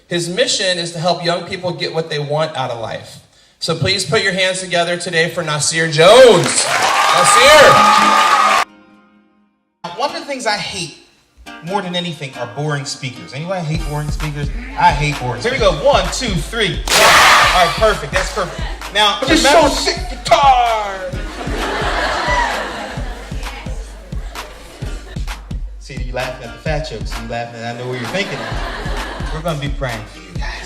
His mission is to help young people get what they want out of life. So please put your hands together today for Nasser Jones. Nasser! One of the things I hate more than anything are boring speakers. Anybody hate boring speakers? I hate boring speakers. Here we go. 1, 2, 3. All right, perfect. That's perfect. Now, Just so sick guitar. See, you laughing at the fat jokes. You laughing, I know what you're thinking. We're going to be praying for you guys.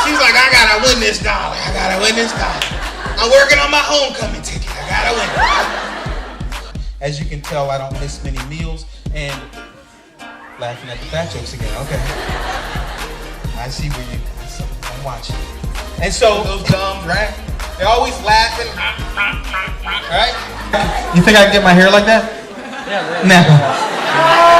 She's like, I got to win this dollar. I got to win this dollar. I'm working on my homecoming ticket. I got to win it. As you can tell, I don't miss many meals. And laughing at the fat jokes again. Okay. I see where I'm watching. And so those gums, right? They're always laughing. Right? You think I can get my hair like that? Yeah. No.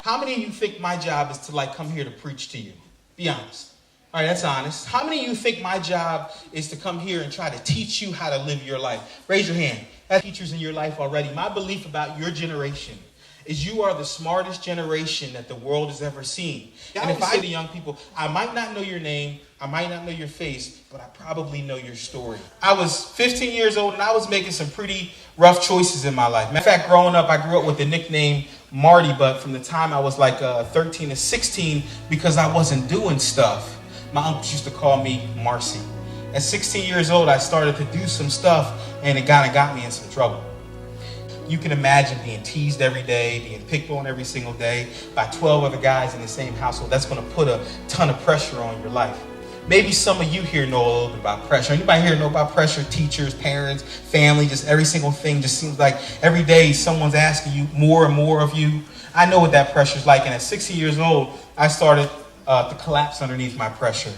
How many of you think my job is to come here to preach to you? Be honest. All right, that's honest. How many of you think my job is to come here and try to teach you how to live your life? Raise your hand. That's teachers in your life already. My belief about your generation is you are the smartest generation that the world has ever seen. And if I say to young people, I might not know your name, I might not know your face, but I probably know your story. I was 15 years old and I was making some pretty rough choices in my life. Matter of fact, growing up, I grew up with the nickname Marty, but from the time I was 13 to 16, because I wasn't doing stuff, my uncles used to call me Marcy. At 16 years old, I started to do some stuff and it kind of got me in some trouble. You can imagine being teased every day, being picked on every single day by 12 other guys in the same household. That's going to put a ton of pressure on your life. Maybe some of you here know a little bit about pressure. Anybody here know about pressure? Teachers, parents, family, just every single thing just seems like every day someone's asking you more and more of you. I know what that pressure is like. And at 16 years old, I started to collapse underneath my pressure.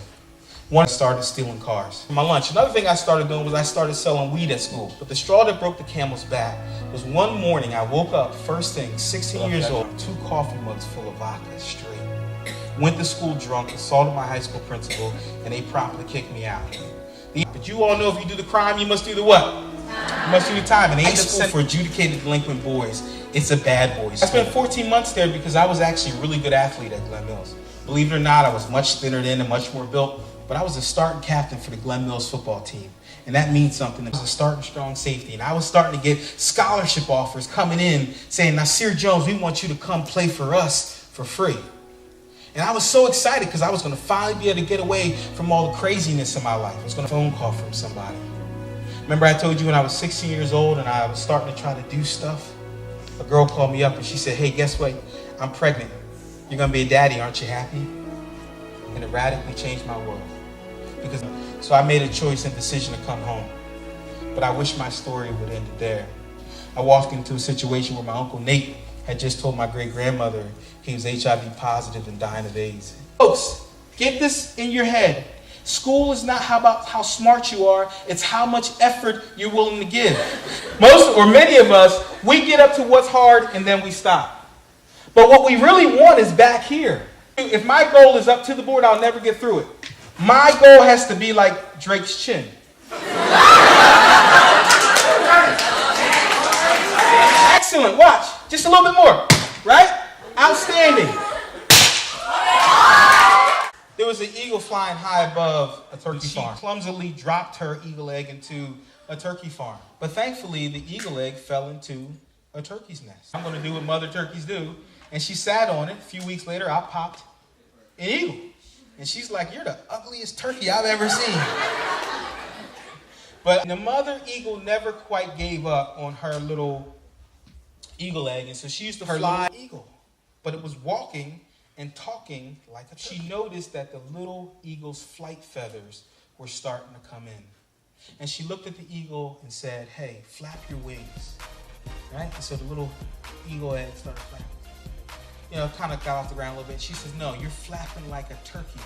One, I started stealing cars for my lunch. Another thing I started doing was I started selling weed at school. But the straw that broke the camel's back was one morning I woke up, first thing, 16 years old, 2 coffee mugs full of vodka straight. Went to school drunk, assaulted my high school principal, and they promptly kicked me out. But you all know if you do the crime, you must do the what? You must do the time. And they end up sent for adjudicated delinquent boys. It's a bad boys. I spent 14 months there because I was actually a really good athlete at Glen Mills. Believe it or not, I was much thinner then and much more built. But I was a starting captain for the Glen Mills football team. And that means something. I was a starting strong safety. And I was starting to get scholarship offers coming in saying, Nasser Jones, we want you to come play for us for free. And I was so excited because I was going to finally be able to get away from all the craziness in my life. I was going to phone call from somebody. Remember I told you when I was 16 years old and I was starting to try to do stuff? A girl called me up and she said, hey, guess what? I'm pregnant. You're going to be a daddy. Aren't you happy? And it radically changed my world. So I made a choice and decision to come home. But I wish my story would end there. I walked into a situation where my Uncle Nate had just told my great-grandmother he was HIV positive and dying of AIDS. Folks, get this in your head. School is not about how smart you are, it's how much effort you're willing to give. Most or many of us, we get up to what's hard and then we stop. But what we really want is back here. If my goal is up to the board, I'll never get through it. My goal has to be like Drake's chin. Excellent, watch. Just a little bit more, right? Outstanding. There was an eagle flying high above a turkey farm. She clumsily dropped her eagle egg into a turkey farm. But thankfully, the eagle egg fell into a turkey's nest. I'm going to do what mother turkeys do. And she sat on it. A few weeks later, I popped an eagle. And she's like, you're the ugliest turkey I've ever seen. But the mother eagle never quite gave up on her little eagle egg. And so she used to fly eagle. But it was walking and talking like a turkey. She noticed that the little eagle's flight feathers were starting to come in. And she looked at the eagle and said, hey, flap your wings. Right? And so the little eagle egg started flapping. Kind of got off the ground a little bit. She says, no, you're flapping like a turkey.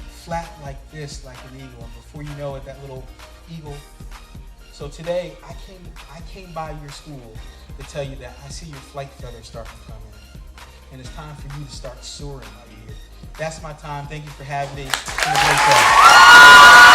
Flap like this, like an eagle. And before you know it, that little eagle. So today, I came by your school to tell you that I see your flight feathers starting to come in. And it's time for you to start soaring out of here. That's my time. Thank you for having me. It's been a great day.